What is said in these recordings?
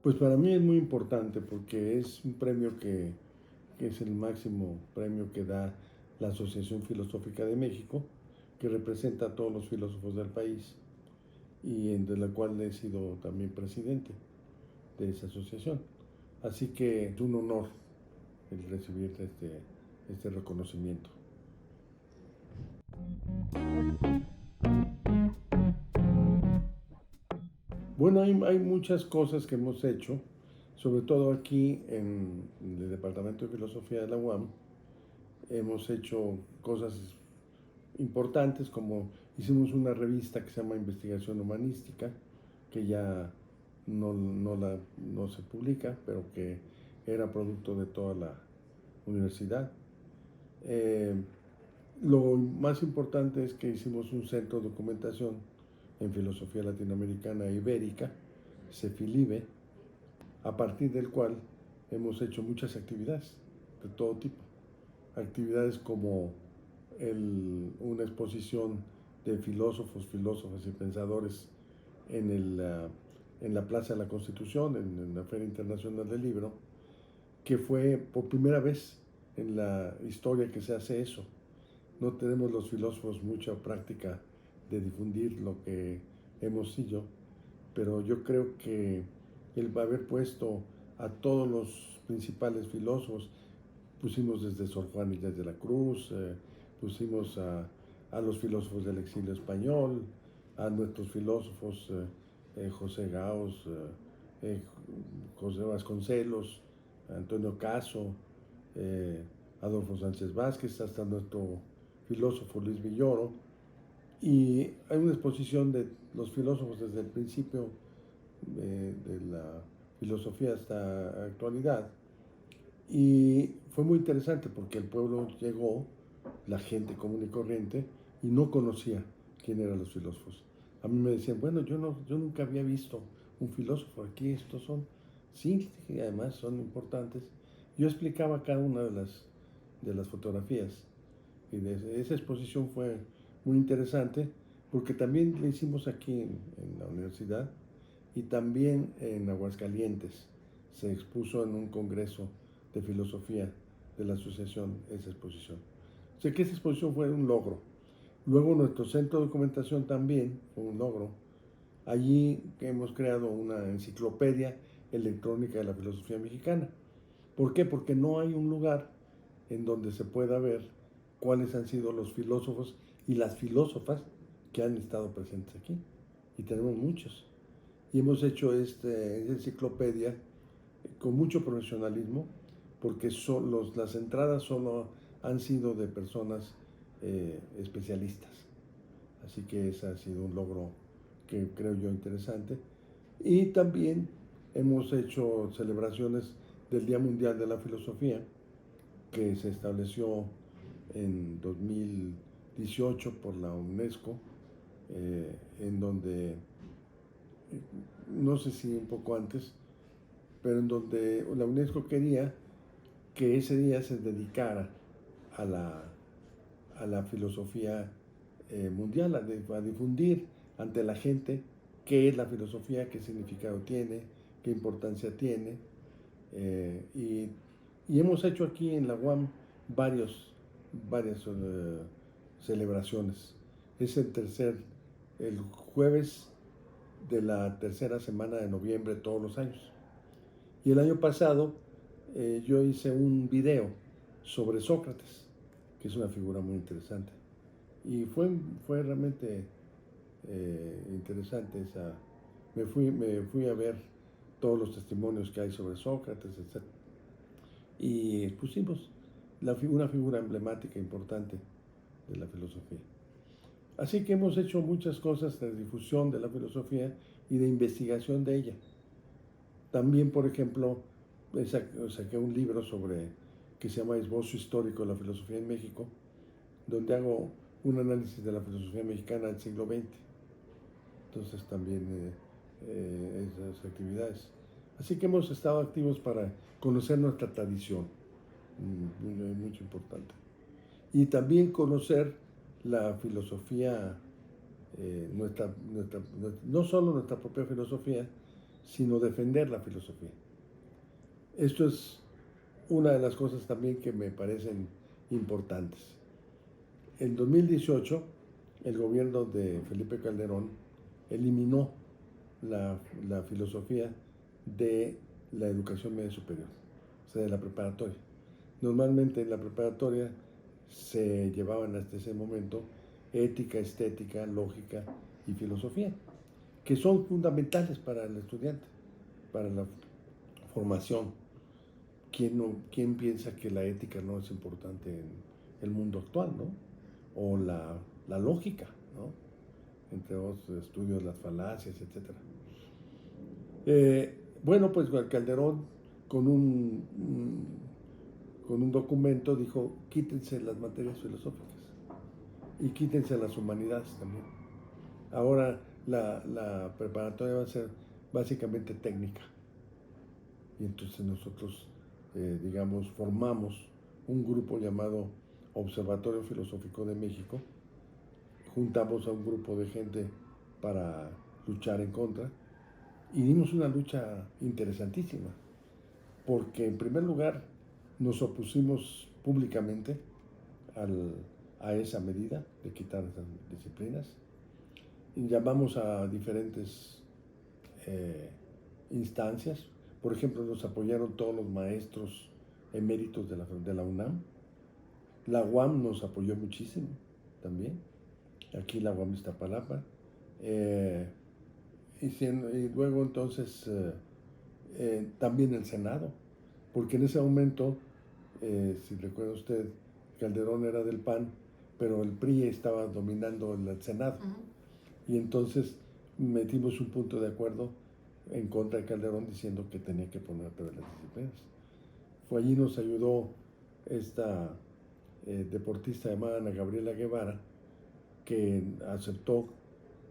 Pues para mí es muy importante porque es un premio que es el máximo premio que da la Asociación Filosófica de México, que representa a todos los filósofos del país y de la cual he sido también presidente de esa asociación. Así que es un honor el recibir este reconocimiento. Bueno, hay muchas cosas que hemos hecho, sobre todo aquí en el Departamento de Filosofía de la UAM. Hemos hecho cosas importantes, como hicimos una revista que se llama Investigación Humanística, que ya no se publica, pero que era producto de toda la universidad. Lo más importante es que hicimos un centro de documentación en filosofía latinoamericana e ibérica, CEFILIBE, a partir del cual hemos hecho muchas actividades de todo tipo. Actividades como una exposición de filósofas y pensadores en la Plaza de la Constitución, en la Feria Internacional del Libro, que fue por primera vez en la historia que se hace eso. No tenemos los filósofos mucha práctica de difundir lo que hemos sido, pero yo creo que el haber puesto a todos los principales filósofos, pusimos desde Sor Juan Inés de la Cruz, pusimos a los filósofos del exilio español, a nuestros filósofos José Gaos, José Vasconcelos, Antonio Caso, Adolfo Sánchez Vázquez, hasta nuestro filósofo Luis Villoro. Y hay una exposición de los filósofos desde el principio de la filosofía hasta la actualidad. Y fue muy interesante porque el pueblo llegó, la gente común y corriente, y no conocía quién eran los filósofos. A mí me decían, bueno, yo nunca había visto un filósofo aquí, estos son, sí, y además son importantes. Yo explicaba cada una de las fotografías, y esa exposición fue muy interesante porque también la hicimos aquí en la universidad y también en Aguascalientes. Se expuso en un congreso de filosofía de la asociación esa exposición. O sea que esa exposición fue un logro. Luego nuestro centro de documentación también fue un logro. Allí hemos creado una enciclopedia electrónica de la filosofía mexicana. ¿Por qué? Porque no hay un lugar en donde se pueda ver cuáles han sido los filósofos y las filósofas que han estado presentes aquí. Y tenemos muchos. Y hemos hecho esta enciclopedia con mucho profesionalismo, porque las entradas solo han sido de personas especialistas. Así que ese ha sido un logro que creo yo interesante. Y también hemos hecho celebraciones del Día Mundial de la Filosofía, que se estableció en 2018 por la UNESCO, en donde, no sé si un poco antes, pero en donde la UNESCO quería que ese día se dedicara a la filosofía mundial, a difundir ante la gente qué es la filosofía, qué significado tiene, qué importancia tiene. Y hemos hecho aquí en la UAM varias celebraciones. Es el jueves de la tercera semana de noviembre todos los años. Y el año pasado yo hice un video sobre Sócrates, que es una figura muy interesante. Y fue realmente interesante esa. Me fui a ver todos los testimonios que hay sobre Sócrates, etc. Y pusimos una figura emblemática importante de la filosofía. Así que hemos hecho muchas cosas de difusión de la filosofía y de investigación de ella. También, por ejemplo, saqué un libro que se llama Esbozo Histórico de la Filosofía en México, donde hago un análisis de la filosofía mexicana del siglo XX. Entonces también esas actividades. Así que hemos estado activos para conocer nuestra tradición, mucho importante. Y también conocer la filosofía, no solo nuestra propia filosofía, sino defender la filosofía. Esto es una de las cosas también que me parecen importantes. En 2018, el gobierno de Felipe Calderón eliminó la filosofía de la educación media superior, o sea, de la preparatoria. Normalmente en la preparatoria se llevaban hasta ese momento ética, estética, lógica y filosofía, que son fundamentales para el estudiante, para la formación. ¿Quién piensa que la ética no es importante en el mundo actual, ¿no? O la lógica, ¿no? Entre otros estudios, las falacias, etc. Bueno, pues Calderón con un documento dijo, quítense las materias filosóficas y quítense las humanidades también. Ahora la preparatoria va a ser básicamente técnica. Y entonces nosotros, digamos, formamos un grupo llamado Observatorio Filosófico de México. Juntamos a un grupo de gente para luchar en contra y dimos una lucha interesantísima, porque en primer lugar nos opusimos públicamente a esa medida de quitar esas disciplinas. Y llamamos a diferentes instancias. Por ejemplo, nos apoyaron todos los maestros eméritos de la UNAM. La UAM nos apoyó muchísimo también. Aquí la UAM Iztapalapa. Y luego entonces también el Senado, porque en ese momento, si recuerda usted, Calderón era del PAN, pero el PRI estaba dominando el Senado. Y entonces metimos un punto de acuerdo en contra de Calderón diciendo que tenía que poner todas las disciplinas. Fue allí nos ayudó esta deportista llamada Ana Gabriela Guevara, que aceptó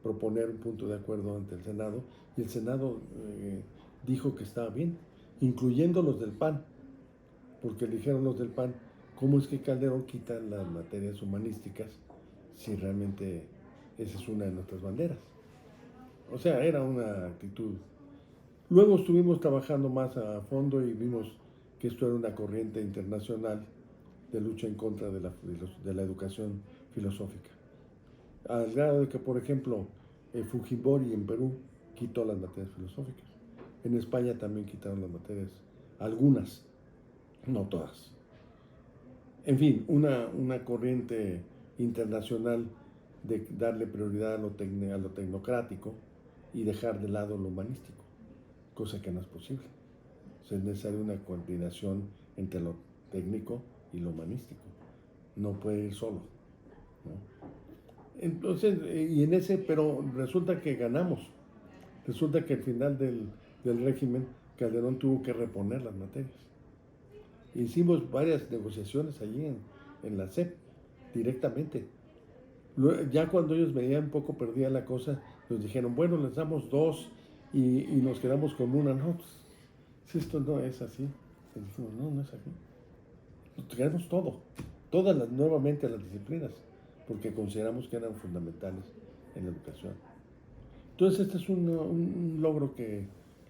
proponer un punto de acuerdo ante el Senado, y el Senado dijo que estaba bien, incluyendo los del PAN, porque le dijeron los del PAN, ¿cómo es que Calderón quita las materias humanísticas si realmente esa es una de nuestras banderas? O sea, era una actitud. Luego estuvimos trabajando más a fondo y vimos que esto era una corriente internacional de lucha en contra de la educación filosófica. Al grado de que, por ejemplo, Fujimori en Perú quitó las materias filosóficas. En España también quitaron las materias, algunas, no todas. En fin, una corriente internacional de darle prioridad a lo tecnocrático y dejar de lado lo humanístico, cosa que no es posible. O sea, es necesaria una coordinación entre lo técnico y lo humanístico. No puede ir solo, ¿no? Entonces, pero resulta que ganamos. Resulta que al final del régimen, Calderón tuvo que reponer las materias. Hicimos varias negociaciones allí en la SEP, directamente. Ya cuando ellos veían un poco perdida la cosa, nos dijeron, bueno, les damos 2 y nos quedamos con una. No, pues, si esto no es así. Les dijimos, no es así. Nos quedamos nuevamente las disciplinas, porque consideramos que eran fundamentales en la educación. Entonces este es un logro que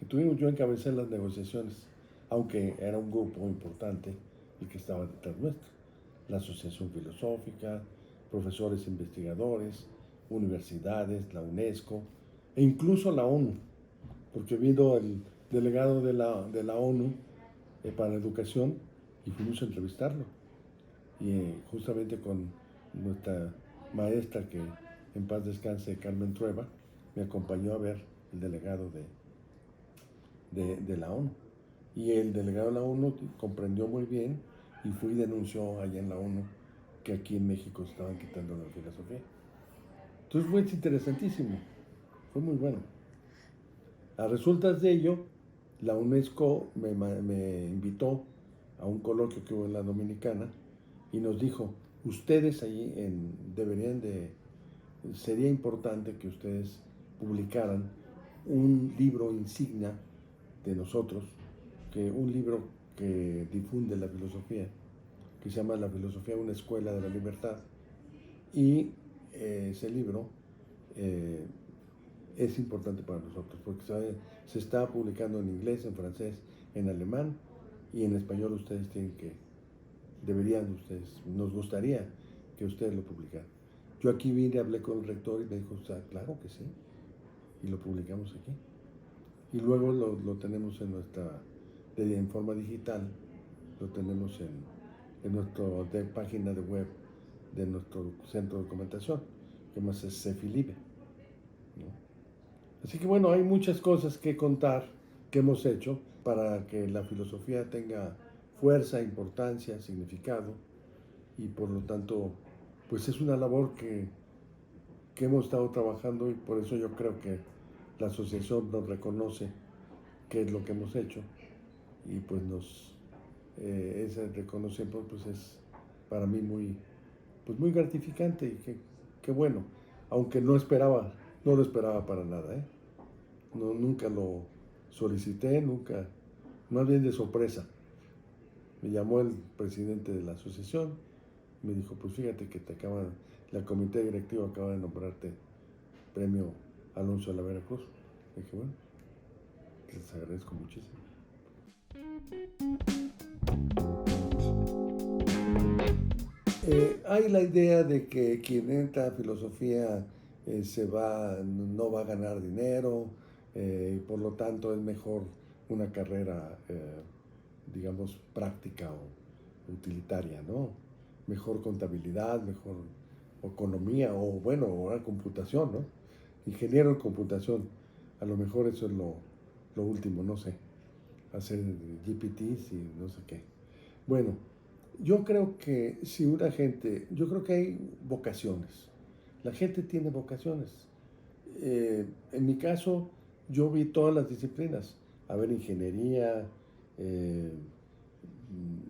tuvimos. Yo encabecé las negociaciones, aunque era un grupo importante el que estaba detrás nuestro. La Asociación Filosófica, profesores investigadores, universidades, la UNESCO e incluso la ONU, porque vino el delegado de la ONU para la educación y fuimos a entrevistarlo. Y justamente con nuestra maestra, que en paz descanse, Carmen Trueba, me acompañó a ver el delegado de la ONU. Y el delegado de la ONU comprendió muy bien y fue y denunció allá en la ONU que aquí en México estaban quitando la filosofía. Entonces fue interesantísimo, fue muy bueno. A resultas de ello, la UNESCO me invitó a un coloquio que hubo en la Dominicana y nos dijo, ustedes allí sería importante que ustedes publicaran un libro insignia de nosotros, un libro que difunde la filosofía, que se llama La filosofía, una escuela de la libertad. Y ese libro es importante para nosotros, porque se está publicando en inglés, en francés, en alemán y en español. Ustedes deberían ustedes, nos gustaría que ustedes lo publicaran. Yo aquí vine, hablé con el rector y me dijo, o sea, claro que sí, y lo publicamos aquí. Y luego lo tenemos en forma digital, lo tenemos en nuestra página de web de nuestro centro de documentación, que más es Cefilibe, ¿no? Así que bueno, hay muchas cosas que contar que hemos hecho para que la filosofía tenga fuerza, importancia, significado, y por lo tanto, pues es una labor que hemos estado trabajando, y por eso yo creo que la asociación nos reconoce qué es lo que hemos hecho, y pues ese reconocimiento pues es para mí muy gratificante, y que bueno, aunque no lo esperaba para nada, ¿eh? No, nunca lo solicité, nunca, más bien de sorpresa. Me llamó el presidente de la asociación, me dijo, pues fíjate que la comité directivo acaba de nombrarte premio Alonso de la Veracruz. Le dije, bueno, les agradezco muchísimo. Hay la idea de que quien entra a filosofía no va a ganar dinero, y por lo tanto es mejor una carrera, digamos, práctica o utilitaria, ¿no? Mejor contabilidad, mejor economía, o bueno, ahora computación, ¿no? Ingeniero en computación, a lo mejor eso es lo último, no sé, hacer GPTs y no sé qué. Bueno, yo creo que yo creo que hay vocaciones. La gente tiene vocaciones. En mi caso, yo vi todas las disciplinas. A ver, ingeniería, eh,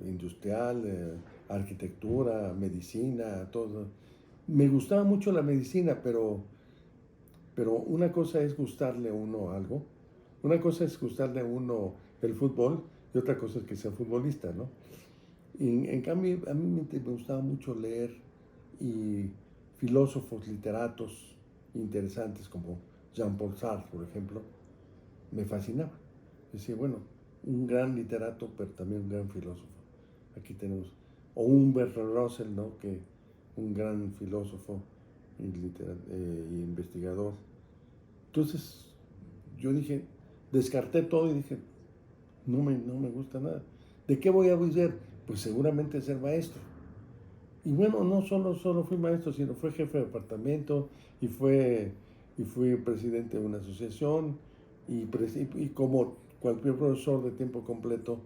industrial, arquitectura, medicina, todo. Me gustaba mucho la medicina, pero una cosa es gustarle a uno algo, una cosa es gustarle a uno el fútbol y otra cosa es que sea futbolista, ¿no? Y en cambio, a mí me gustaba mucho leer, y filósofos, literatos interesantes como Jean-Paul Sartre, por ejemplo, me fascinaba. Decía, bueno, un gran literato, pero también un gran filósofo. Aquí tenemos, o un Bertrand Russell, ¿no? Que un gran filósofo y investigador. Entonces, yo descarté todo y dije, no me gusta nada. ¿De qué voy a ser? Pues seguramente ser maestro. Y bueno, no solo fui maestro, sino fui jefe de departamento y fui presidente de una asociación, y como cualquier profesor de tiempo completo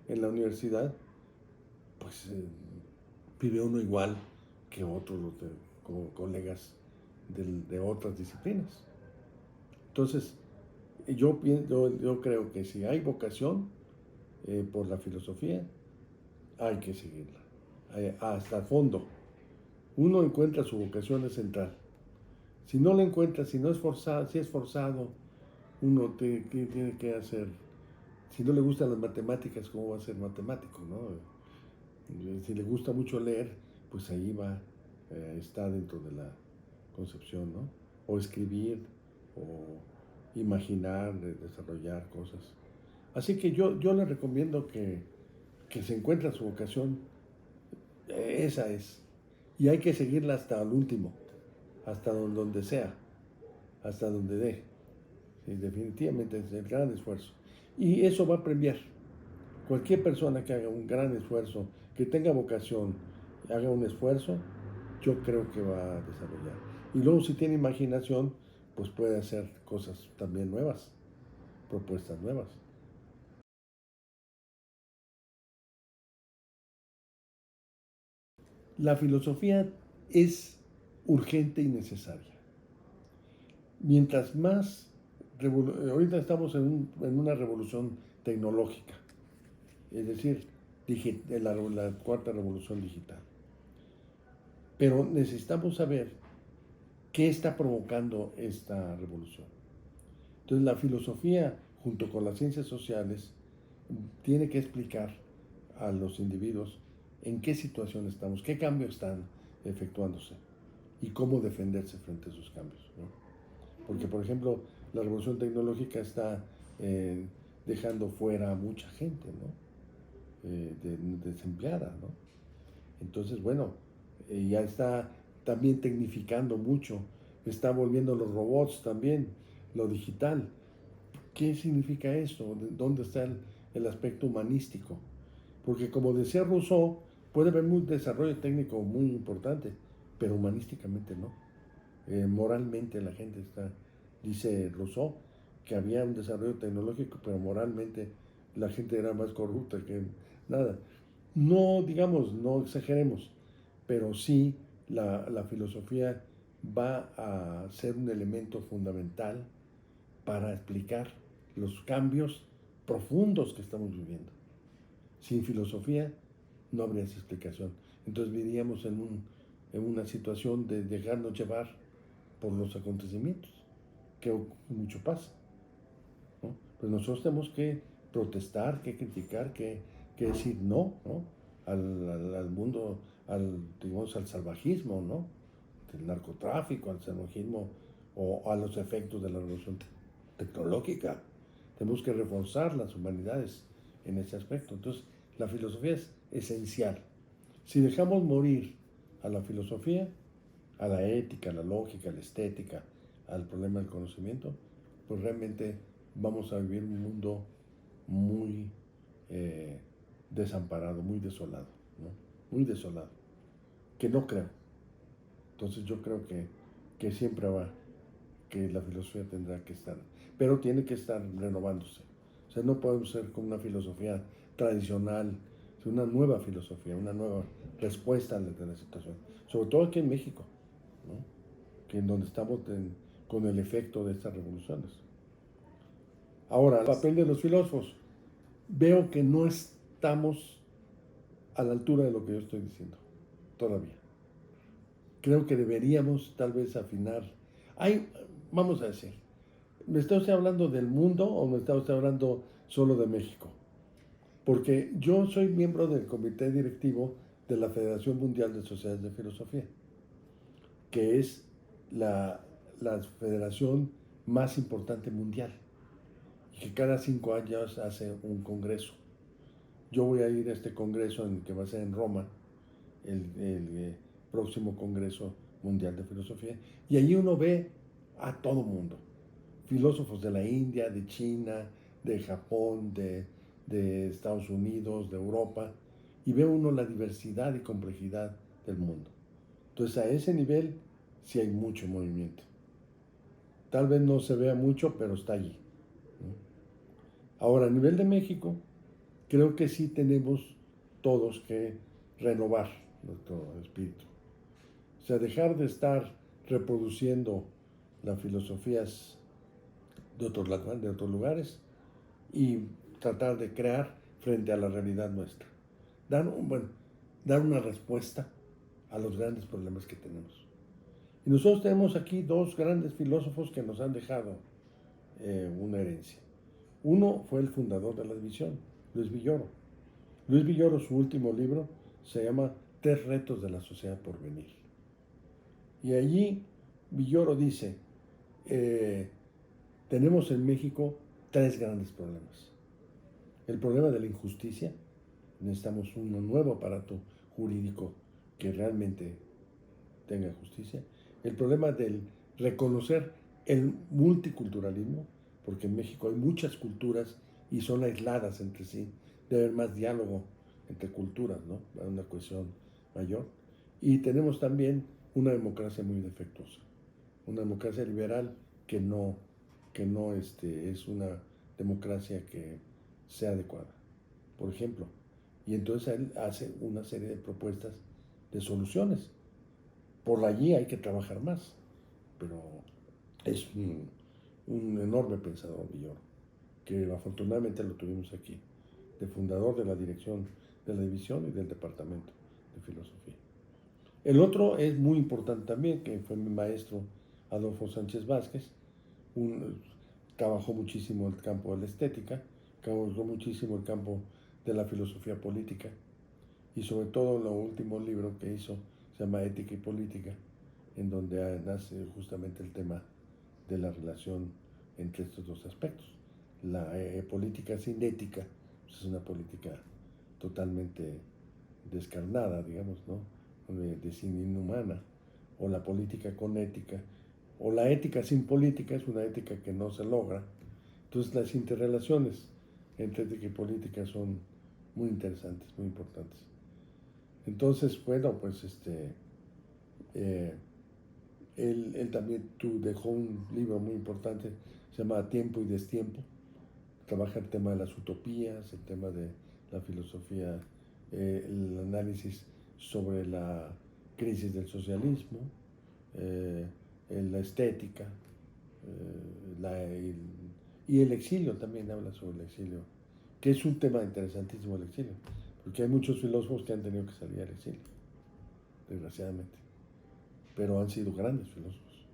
en la universidad, pues vive uno igual que otros como colegas de otras disciplinas. Entonces, yo creo que si hay vocación por la filosofía, hay que seguirla hasta el fondo. Uno encuentra su vocación central. Si no la encuentra, si no es forzado, si es forzado, uno tiene que hacer. Si no le gustan las matemáticas, ¿cómo va a ser matemático, no? Si le gusta mucho leer, pues ahí está dentro de la concepción, ¿no? O escribir, o imaginar, desarrollar cosas. Así que yo le recomiendo que se encuentre su vocación, esa es. Y hay que seguirla hasta el último, hasta donde sea, hasta donde dé. Sí, definitivamente es el gran esfuerzo. Y eso va a premiar. Cualquier persona que haga un gran esfuerzo, que tenga vocación, haga un esfuerzo, yo creo que va a desarrollar. Y luego si tiene imaginación, pues puede hacer cosas también nuevas, propuestas nuevas. La filosofía es urgente y necesaria. Mientras más, ahorita estamos en una revolución tecnológica, es decir, la cuarta revolución digital. Pero necesitamos saber qué está provocando esta revolución. Entonces la filosofía, junto con las ciencias sociales, tiene que explicar a los individuos en qué situación estamos, qué cambios están efectuándose y cómo defenderse frente a esos cambios, ¿no? Porque, por ejemplo, la revolución tecnológica está dejando fuera a mucha gente, ¿no? Desempleada, ¿no? Entonces, bueno, ya está también tecnificando mucho, está volviendo los robots también, lo digital. ¿Qué significa eso? ¿Dónde está el aspecto humanístico? Porque como decía Rousseau, puede haber un desarrollo técnico muy importante, pero humanísticamente no. Moralmente la gente está, dice Rousseau, que había un desarrollo tecnológico, pero moralmente la gente era más corrupta que nada. No, digamos, no exageremos, pero sí la filosofía va a ser un elemento fundamental para explicar los cambios profundos que estamos viviendo. Sin filosofía no habría esa explicación. Entonces viviríamos en una situación de dejarnos llevar por los acontecimientos, que mucho pasa, ¿no? Pues nosotros tenemos que protestar, que criticar, que decir no, ¿no? Al mundo, digamos, al salvajismo, ¿no? Del narcotráfico, al salvajismo o a los efectos de la revolución tecnológica. Tenemos que reforzar las humanidades en ese aspecto. Entonces, la filosofía es esencial. Si dejamos morir a la filosofía, a la ética, a la lógica, a la estética, al problema del conocimiento, pues realmente vamos a vivir un mundo muy desamparado, muy desolado, ¿no? Muy desolado, que no creo. Entonces yo creo que siempre va, que la filosofía tendrá que estar, pero tiene que estar renovándose. O sea, no podemos ser con una filosofía tradicional, sino una nueva filosofía, una nueva respuesta a la situación, sobre todo aquí en México, ¿no? Que en donde estamos con el efecto de estas revoluciones. Ahora, el papel de los filósofos. Veo que no estamos a la altura de lo que yo estoy diciendo, todavía. Creo que deberíamos tal vez afinar. Vamos a decir, ¿me está usted hablando del mundo o me está usted hablando solo de México? Porque yo soy miembro del comité directivo de la Federación Mundial de Sociedades de Filosofía, que es la federación más importante mundial, y que cada 5 años hace un congreso. Yo voy a ir a este congreso que va a ser en Roma, el próximo Congreso Mundial de Filosofía, y allí uno ve a todo mundo, filósofos de la India, de China, de Japón, de Estados Unidos, de Europa, y ve uno la diversidad y complejidad del mundo. Entonces a ese nivel sí hay mucho movimiento. Tal vez no se vea mucho, pero está allí, ¿no? Ahora, a nivel de México, creo que sí tenemos todos que renovar nuestro espíritu. O sea, dejar de estar reproduciendo las filosofías de otros lugares y tratar de crear frente a la realidad nuestra. Bueno, dar una respuesta a los grandes problemas que tenemos. Y nosotros tenemos aquí dos grandes filósofos que nos han dejado una herencia. Uno fue el fundador de la división, Luis Villoro. Luis Villoro, su último libro, se llama Tres retos de la sociedad por venir. Y allí Villoro dice, tenemos en México tres grandes problemas. El problema de la injusticia, necesitamos un nuevo aparato jurídico que realmente tenga justicia. El problema del reconocer el multiculturalismo, porque en México hay muchas culturas y son aisladas entre sí. Debe haber más diálogo entre culturas, ¿no? Hay una cuestión mayor. Y tenemos también una democracia muy defectuosa, una democracia liberal que no es una democracia que sea adecuada, por ejemplo. Y entonces él hace una serie de propuestas de soluciones. Por allí hay que trabajar más, pero es un enorme pensador, Villoro, que afortunadamente lo tuvimos aquí, de fundador de la dirección de la división y del departamento de filosofía. El otro es muy importante también, que fue mi maestro Adolfo Sánchez Vázquez, trabajó muchísimo el campo de la estética, trabajó muchísimo el campo de la filosofía política, y sobre todo el último libro que hizo se llama Ética y Política, en donde nace justamente el tema de la relación entre estos dos aspectos. La política sin ética pues es una política totalmente descarnada, digamos, ¿no? De sin inhumana, o la política con ética, o la ética sin política es una ética que no se logra. Entonces las interrelaciones entre ética y política son muy interesantes, muy importantes. Entonces, bueno, pues él también dejó un libro muy importante, se llama Tiempo y Destiempo. Trabaja el tema de las utopías, el tema de la filosofía, el análisis sobre la crisis del socialismo, la estética, y el exilio, también habla sobre el exilio, que es un tema interesantísimo el exilio, porque hay muchos filósofos que han tenido que salir al exilio, desgraciadamente, pero han sido grandes filósofos.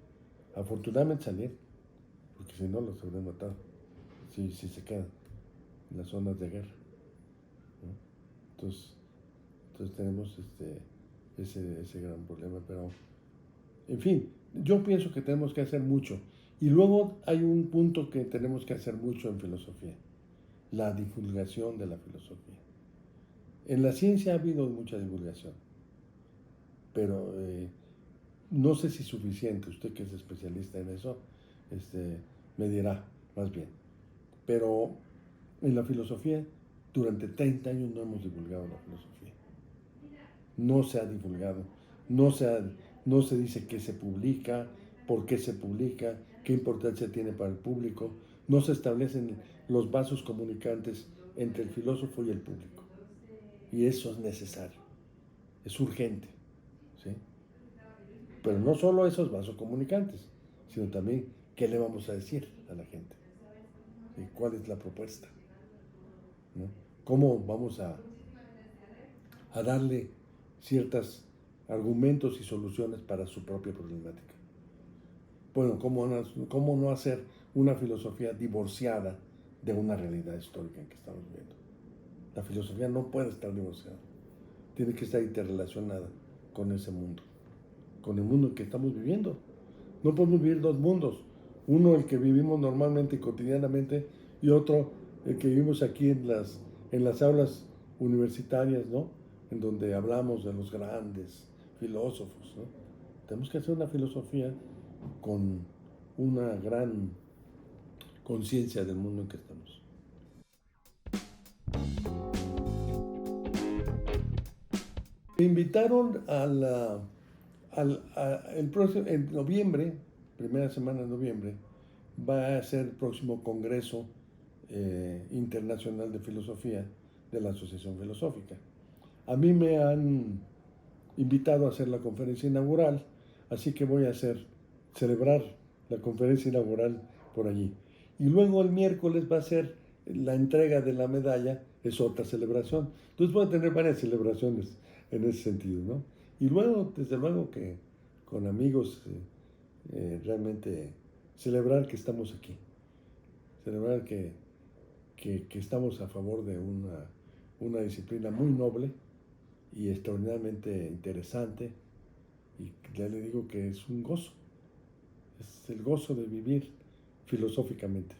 Afortunadamente salieron, porque si no los habrían matado, si se quedan en las zonas de guerra, ¿no? Entonces tenemos ese gran problema, pero en fin, yo pienso que tenemos que hacer mucho. Y luego hay un punto que tenemos que hacer mucho en filosofía, la divulgación de la filosofía. En la ciencia ha habido mucha divulgación, pero no sé si suficiente. Usted que es especialista en eso, me dirá más bien. Pero en la filosofía, durante 30 años no hemos divulgado la filosofía. No se ha divulgado, no se dice qué se publica, por qué se publica, qué importancia tiene para el público. No se establecen los vasos comunicantes entre el filósofo y el público. Y eso es necesario, es urgente, ¿sí? Pero no solo esos vasos comunicantes, sino también qué le vamos a decir a la gente, ¿sí? ¿Cuál es la propuesta? ¿No? ¿Cómo vamos a darle ciertos argumentos y soluciones para su propia problemática? Bueno, ¿cómo no hacer una filosofía divorciada de una realidad histórica en que estamos viviendo? La filosofía no puede estar divorciada, tiene que estar interrelacionada con ese mundo, con el mundo en que estamos viviendo. No podemos vivir dos mundos, uno el que vivimos normalmente y cotidianamente, y otro el que vivimos aquí en las aulas universitarias, ¿no? En donde hablamos de los grandes filósofos, ¿no? Tenemos que hacer una filosofía con una gran conciencia del mundo en que estamos. Me invitaron el próximo, en noviembre, primera semana de noviembre, va a ser el próximo Congreso Internacional de Filosofía de la Asociación Filosófica. A mí me han invitado a hacer la conferencia inaugural, así que voy a celebrar la conferencia inaugural por allí. Y luego el miércoles va a ser la entrega de la medalla, es otra celebración. Entonces voy a tener varias celebraciones en ese sentido, ¿no? Y luego, desde luego que con amigos, realmente celebrar que estamos aquí, celebrar que estamos a favor de una disciplina muy noble y extraordinariamente interesante, y ya le digo que es un gozo, es el gozo de vivir filosóficamente.